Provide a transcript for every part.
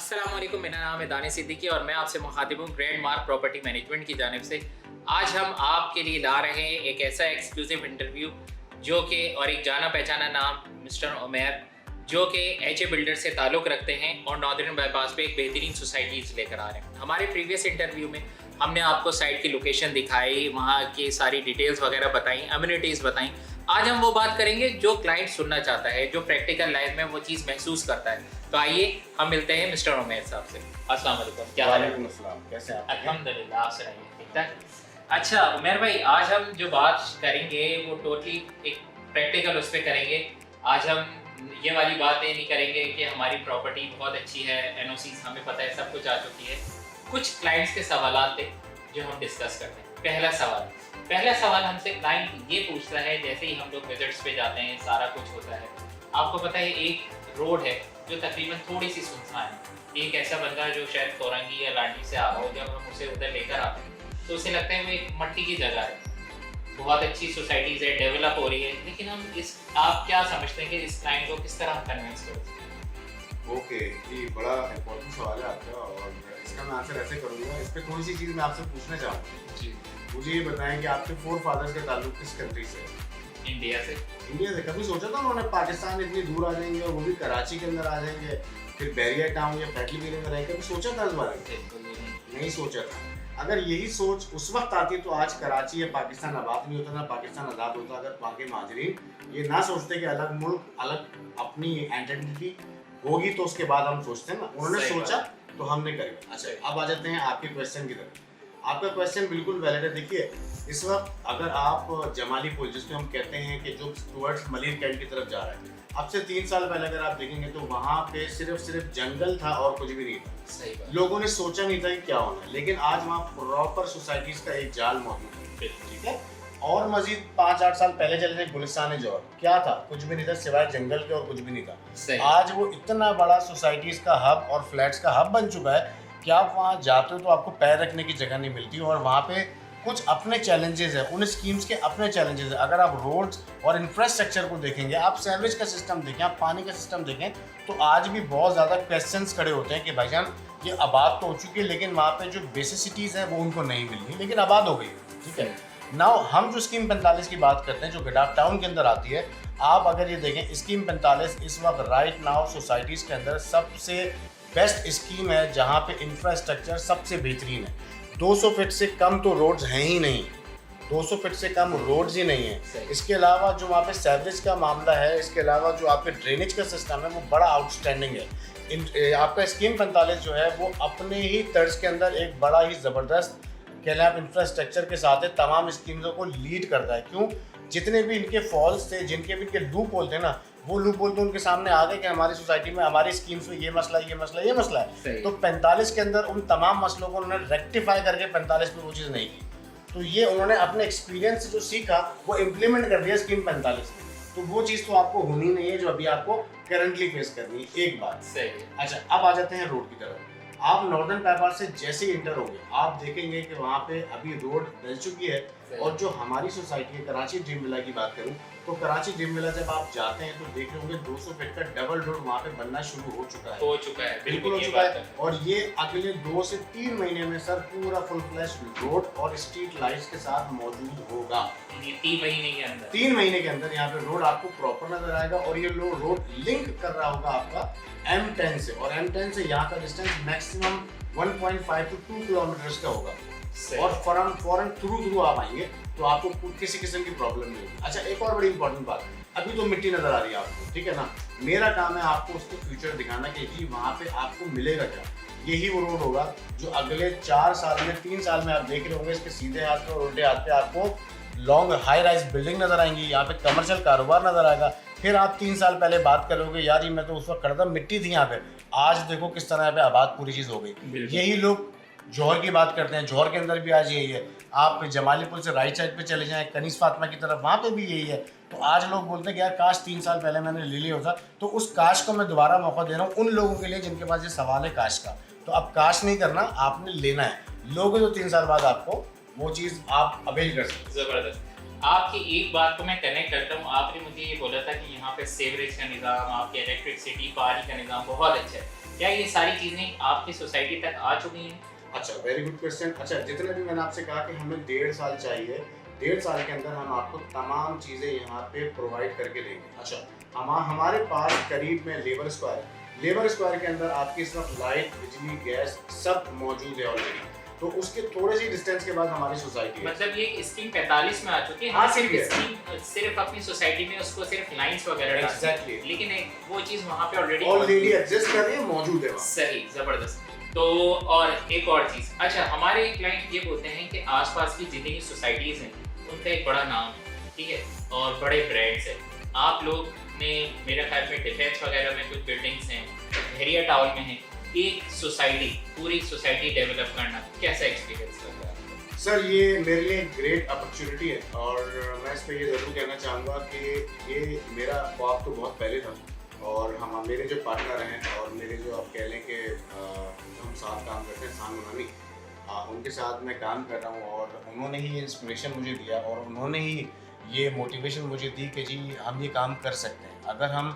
अस्सलाम वालेकुम, मेरा नाम है दानिश सिद्दीकी और मैं आपसे मुखातिब हूँ ग्रैंड मार्क प्रॉपर्टी मैनेजमेंट की जानिब से। आज हम आपके लिए ला रहे हैं एक ऐसा एक्सक्लूसिव इंटरव्यू जो कि और एक जाना पहचाना नाम मिस्टर उमैर जो कि एच ए बिल्डर से ताल्लुक़ रखते हैं और नॉर्दर्न बाईपास पे एक बेहतरीन सोसाइटीज़ लेकर आ रहे हैं। हमारे प्रीवियस इंटरव्यू में हमने आपको साइट की लोकेशन दिखाई, वहाँ की सारी डिटेल्स वगैरह बताई, अम्यूनिटीज़ बताई। आज हम वो बात करेंगे जो क्लाइंट सुनना चाहता है, जो प्रैक्टिकल लाइफ में वो चीज़ महसूस करता है। तो आइए हम मिलते हैं मिस्टर उमैर साहब से। अस्सलाम वालेकुम, क्या हाल है? वालेकुम अस्सलाम, कैसे हैं आप? अल्हम्दुलिल्लाह, आप सुनाइए, ठीक ठाक? अच्छा उमैर भाई, आज हम जो बात करेंगे वो टोटली एक प्रैक्टिकल उस पर करेंगे। आज हम ये वाली बातें नहीं करेंगे कि हमारी प्रॉपर्टी बहुत अच्छी है, एनओसीज हमें पता है, सब कुछ आ चुकी है। कुछ क्लाइंट्स के सवाल थे जो हम डिस्कस करते हैं। पहला सवाल हमसे क्लाइंट ये पूछता है, जैसे ही हम लोग विजिट्स पे जाते हैं सारा कुछ होता है, आपको पता है एक रोड है जो तकरीबन थोड़ी सी सुनसान है। एक ऐसा बंदा जो शायद कोरंगी या लाठी से आ रहा हो, जब हम उसे उधर लेकर आते हैं तो उसे लगता है वो एक मट्टी की जगह है, बहुत अच्छी सोसाइटीज़ है, डेवलप हो रही है, लेकिन हम आप क्या समझते हैं कि इस क्लाइंट को किस तरह कन्विंस करें? ओके जी, बड़ा इम्पोर्टेंट सवाल है आपका और इसका मैं आंसर ऐसे करूँगा। इस पर थोड़ी सी चीज़ मैं आपसे पूछना चाहूँगा जी। मुझे ये बताएं कि आपके फोर फादर्स का ताल्लुक किस कंट्री से है? इंडिया से। इंडिया से। कभी सोचा था उन्होंने पाकिस्तान इतनी दूर आ जाएंगे और वो भी कराची के अंदर आ जाएंगे, फिर बैरिया टाउन या फैटली में रहेंगे? कभी सोचा था इस बारे में? नहीं सोचा था। अगर यही सोच उस वक्त आती तो आज कराची या पाकिस्तान आबाद नहीं होता, ना पाकिस्तान आज़ाद होता। अगर बाकी महाजरीन ये ना सोचते कि अलग मुल्क, अलग अपनी आइडेंटिटी होगी तो उसके बाद हम सोचते हैं ना। उन्होंने सोचा तो हमने करी। अच्छा, अब आ जाते हैं आपके क्वेश्चन की तरफ। आपका क्वेश्चन बिल्कुल वैलिड है। देखिए, इस वक्त अगर आप जमाली पुल, जिसको हम कहते हैं कि जो टुवर्ड्स मलिर कैंट की तरफ जा रहा है, अब से 3 साल पहले अगर आप देखेंगे तो वहाँ पे सिर्फ जंगल था और कुछ भी नहीं था। सही बात। लोगों ने सोचा नहीं था कि क्या होना है, लेकिन आज वहाँ प्रॉपर सोसाइटीज का एक जाल मौजूद है, ठीक है। और मजीद 5-8 साल पहले चले थे गुलिस्तान जौहर, क्या था? कुछ भी नहीं था सिवाय जंगल के और कुछ भी नहीं था। आज वो इतना बड़ा सोसाइटीज का हब और फ्लैट्स का हब बन चुका है कि आप वहाँ जाते हो तो आपको पैर रखने की जगह नहीं मिलती। और वहाँ पे कुछ अपने चैलेंजेस हैं, उन स्कीम्स के अपने चैलेंजेस हैं। अगर आप रोड्स और इंफ्रास्ट्रक्चर को देखेंगे, आप सीवरेज का सिस्टम देखें, आप पानी का सिस्टम देखें, तो आज भी बहुत ज़्यादा क्वेश्चंस खड़े होते हैं कि भाईजान ये आबाद तो हो चुकी है लेकिन वहाँ पे जो बेसिसिटीज़ हैं वो उनको नहीं मिल रही, लेकिन आबाद हो गई, ठीक है। नाउ हम जो स्कीम 45 की बात करते हैं जो गडाफ टाउन के अंदर आती है, आप अगर ये देखें स्कीम 45 इस वक्त राइट नाउ सोसाइटीज़ के अंदर सबसे बेस्ट स्कीम है जहाँ पे इंफ्रास्ट्रक्चर सबसे बेहतरीन है। 200 फीट से कम तो रोड्स हैं ही नहीं, 200 फीट से कम रोड्स ही नहीं है। इसके अलावा जो वहाँ पे सीवरेज का मामला है, इसके अलावा जो आपके ड्रेनेज का सिस्टम है वो बड़ा आउटस्टैंडिंग है। आपका स्कीम 45 जो है वो अपने ही तर्ज के अंदर एक बड़ा ही ज़बरदस्त कह लें आप इंफ्रास्ट्रक्चर के साथ है, तमाम स्कीम्सों को लीड करता है। क्यों? जितने भी इनके फॉल्स थे, जिनके भी इनके लूप होल थे ना, वो लूप होल तो उनके सामने आ गए कि हमारी सोसाइटी में, हमारी स्कीम्स में ये मसला है। तो 45 के अंदर उन तमाम मसलों को उन्होंने रेक्टिफाई करके 45 में वो चीज़ नहीं की। तो ये उन्होंने अपने एक्सपीरियंस से जो सीखा वो इम्प्लीमेंट कर दिया स्कीम 45 में। तो वो चीज़ तो आपको होनी नहीं है जो अभी आपको करंटली फेस करनी है। एक बात सही है। अच्छा, अब आ जाते हैं रोड की तरफ। आप नॉर्दर्न बाईपास से जैसे ही इंटर होंगे आप देखेंगे कि वहाँ पे अभी रोड डल चुकी है। और जो हमारी सोसाइटी है कराची ड्रीम विला की बात करूँ तो कराची ड्रीम विला जब आप जाते हैं तो देख रहे होंगे 200 फीट का डबल रोड वहाँ पे बनना शुरू हो चुका है। बिल्कुल हो चुका है। और ये अगले 2 से 3 महीने में सर पूरा फुल फ्लैश रोड और स्ट्रीट लाइट्स के साथ मौजूद होगा। 3 महीने के अंदर यहाँ पे रोड आपको प्रॉपर नजर आएगा। और ये रोड लिंक कर रहा होगा आपका M10 से, और M10 से यहाँ का डिस्टेंस मैक्सिमम 1.5 to 2 किलोमीटर का होगा। और फॉरन थ्रू आप आएंगे तो आपको किसी किस्म की प्रॉब्लम नहीं होगी। अच्छा, एक और बड़ी इंपॉर्टेंट बात, अभी तो मिट्टी नजर आ रही है आपको, ठीक है ना। मेरा काम है आपको उसके फ्यूचर दिखाना कि जी वहाँ पे आपको मिलेगा क्या। यही वो रोड होगा जो अगले 4 साल में, 3 साल में आप देख रहे होंगे इसके सीधे हाथ पे और उल्टे हाथ पे आपको लॉन्ग हाई राइज बिल्डिंग नजर आएंगी, यहाँ पे कमर्शियल कारोबार नजर आएगा। फिर आप 3 साल पहले बात करोगे यार ये मैं तो उस वक्त खड़ा था, मिट्टी थी यहाँ पे, आज देखो किस तरह यहाँ पे आबाद पूरी चीज़ हो गई। यही लोग जौहर की बात करते हैं, जौहर के अंदर भी आज यही है। आप जमाली पुल से राइट साइड पे चले जाएं कनीस फातिमा की तरफ, वहाँ पे भी यही है। तो आज लोग बोलते हैं कि यार काश 3 साल पहले मैंने ले लिया होता। तो उस काश को मैं दोबारा मौका दे रहा हूँ उन लोगों के लिए जिनके पास ये सवाल है काश का। तो अब काश नहीं करना, आपने लेना है। लोगे तो 3 साल बाद आपको वो चीज़ आप अवेल कर सकते। ज़बरदस्त। आपकी एक बात को मैं कनेक्ट करता हूँ। आपने मुझे ये बोला था कि यहाँ पे सीवरेज का निज़ाम, आपके इलेक्ट्रिसिटी, पानी का निज़ाम बहुत अच्छा है। क्या ये सारी चीज़ें आपकी सोसाइटी तक आ चुकी हैं? अच्छा, वेरी गुड क्वेश्चन। अच्छा, जितने भी मैंने आपसे कहा कि हमें 1.5 साल चाहिए, 1.5 साल के अंदर हम आपको तमाम चीज़ें यहाँ पे प्रोवाइड करके देंगे। अच्छा, हमारे पास करीब में लेबर स्क्वायर के अंदर आपकी सिर्फ लाइट, बिजली, गैस सब मौजूद है ऑलरेडी। तो उसके थोड़े से डिस्टेंस के बाद हमारी सोसाइटी है। मतलब ये स्कीम 45 में आ चुकी है। हाँ, हाँ, सिर्फ ठीक है। स्कीम सिर्फ अपनी सोसाइटी में उसको सिर्फ लाइंस वगैरह डालनी है। एग्जैक्टली, लेकिन वो चीज़ वहाँ पे ऑलरेडी ऑलरेडी एग्जिस्ट कर रही है, मौजूद है वहाँ। सही, जबरदस्त। तो और एक और चीज़, अच्छा हमारे क्लाइंट ये बोलते हैं कि आसपास की जितनी सोसाइटीज़ हैं उनका एक बड़ा नाम है, ठीक है, और बड़े ब्रांड्स हैं। आप लोग ने मेरे ख्याल में डिफेंस वगैरह में कुछ बिल्डिंग्स हैं, बहरिया टाउन में है, एक सोसाइटी, पूरी सोसाइटी डेवलप करना कैसा एक्सपीरियंस लग रहा है? सर, ये मेरे लिए एक ग्रेट अपॉर्चुनिटी है और मैं इस पर ये ज़रूर कहना चाहूँगा कि ये मेरा ख्वाब तो बहुत पहले था और हम मेरे जो पार्टनर हैं और मेरे जो आप कह लें कि हम साथ काम करते हैं, सान मुनानी, उनके साथ मैं काम कर रहा हूँ और उन्होंने ही ये इंस्पिरेशन मुझे दिया और उन्होंने ही ये मोटिवेशन मुझे दी कि जी हम ये काम कर सकते हैं। अगर हम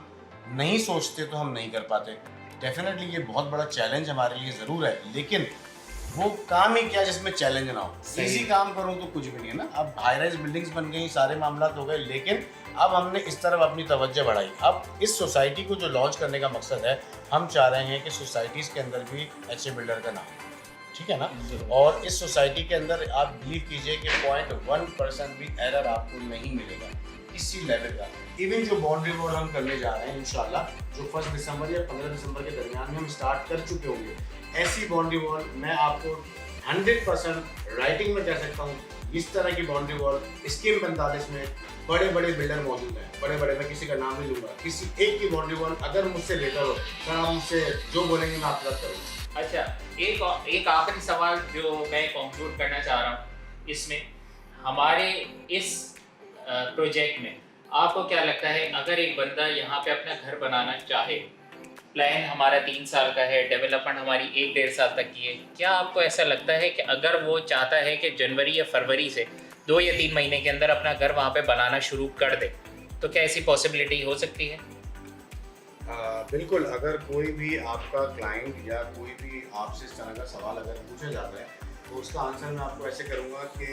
नहीं सोचते तो हम नहीं कर पाते। डेफिनेटली ये बहुत बड़ा चैलेंज हमारे लिए ज़रूर है, लेकिन वो काम ही क्या जिसमें चैलेंज ना हो। सही। इजी काम करूँ तो कुछ भी नहीं है ना। अब हाई राइज बिल्डिंग्स बन गई, सारे मामला हो गए, लेकिन अब हमने इस तरफ अपनी तवज्जो बढ़ाई। अब इस सोसाइटी को जो लॉन्च करने का मकसद है, हम चाह रहे हैं कि सोसाइटीज़ के अंदर भी HA बिल्डर का नाम, ठीक है ना। और इस सोसाइटी के अंदर आप बिलीव कीजिए कि 0.1% भी एरर आपको नहीं मिलेगा किसी लेवल का। इवन जो बाउंड्री वॉल हम करने जा रहे हैं इंशाल्लाह, जो 1 दिसंबर या 15 दिसंबर के दरमियान में हम स्टार्ट कर चुके होंगे, ऐसी बाउंड्री वॉल मैं आपको 100% राइटिंग में कह सकता हूँ। इस तरह की बाउंड्री वॉल स्कीम 45 में बड़े बड़े बिल्डर मौजूद हैं, बड़े बड़े, मैं किसी का नाम नहीं लूँगा, किसी एक की बाउंड्री वॉल अगर मुझसे बेहतर हो सर, आप मुझसे जो बोलेंगे मैं आपका करूँगा। अच्छा, एक आखिरी सवाल जो मैं कंक्लूड करना चाह रहा हूँ इसमें, हमारे इस प्रोजेक्ट में आपको क्या लगता है, अगर एक बंदा यहाँ पे अपना घर बनाना चाहे, प्लान हमारा 3 साल का है, डेवलपमेंट हमारी 1-1.5 साल तक की है, क्या आपको ऐसा लगता है कि अगर वो चाहता है कि जनवरी या फरवरी से 2 या 3 महीने के अंदर अपना घर वहाँ पे बनाना शुरू कर दे, तो क्या ऐसी पॉसिबिलिटी हो सकती है? बिल्कुल, अगर कोई भी आपका क्लाइंट या कोई भी आपसे इस तरह का सवाल अगर पूछा जाता है तो उसका आंसर मैं आपको ऐसे करूँगा कि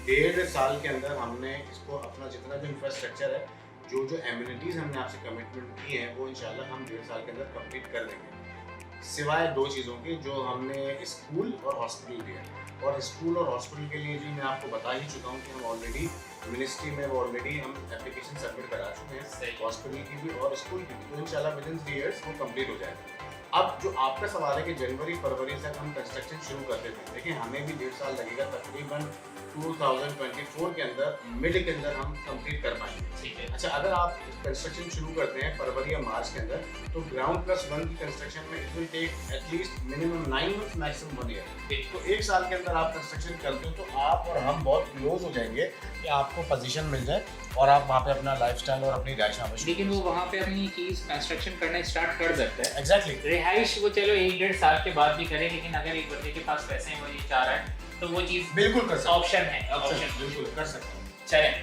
1.5 साल के अंदर हमने इसको अपना जितना भी इंफ्रास्ट्रक्चर है, जो एम्यूनिटीज़ हमने आपसे कमिटमेंट की हैं, वो इंशाल्लाह हम 1.5 साल के अंदर कंप्लीट कर देंगे, सिवाय 2 चीज़ों के, जो हमने स्कूल और हॉस्पिटल दिया। और स्कूल और हॉस्पिटल के लिए भी मैं आपको बता ही चुका हूँ कि हम ऑलरेडी मिनिस्ट्री में ऑलरेडी हम एप्लीकेशन सबमिट करा चुके हैं, हॉस्पिटल की भी और स्कूल की भी। तो इंशाल्लाह विदिन 3 इयर्स वो कंप्लीट हो जाएगा। अब जो आपका सवाल है कि जनवरी फरवरी तक हम कंस्ट्रक्शन शुरू करते थे, देखिए हमें भी 1.5 साल लगेगा, तकरीबन 2024 के अंदर मिड के अंदर हम कंप्लीट कर पाएंगे। ठीक है। अच्छा, अगर आप कंस्ट्रक्शन शुरू करते हैं फरवरी या मार्च के अंदर, तो ग्राउंड प्लस 1 की कंस्ट्रक्शन में it will take at least minimum 9 months, maximum 1 year. तो 1 साल के अंदर आप कंस्ट्रक्शन करते हो तो आप और हम बहुत क्लोज हो जाएंगे कि आपको पोजीशन मिल जाए और आप वहाँ पे अपना लाइफस्टाइल और अपनी रिहाइश वहाँ पे। लेकिन वो वहाँ पे अपनी चीज़ कंस्ट्रक्शन करना स्टार्ट कर सकता है। एग्जैक्टली। रिहाइश वो चलो 1-1.5 साल के बाद भी करे, लेकिन अगर एक बंदे के पास पैसे हैं, वो ये चाह रहा है, तो वो चीज़ बिल्कुल कर सकते हैं। ऑप्शन है, ऑप्शन बिल्कुल कर सकते हैं। चलें,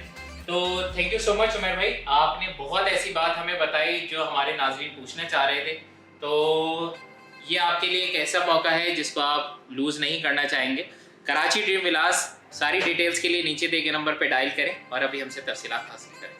तो thank you so much Umar भाई, आपने बहुत ऐसी बात हमें बताई जो हमारे नाज़रीन पूछना चाह रहे थे। तो ये आपके लिए एक ऐसा मौका है जिसको आप लूज़ नहीं करना चाहेंगे। कराची ड्रीम विलास, सारी डिटेल्स के लिए नीचे दिए गए नंबर पे डायल करें और अभी हमसे तफसीलात हासिल करें।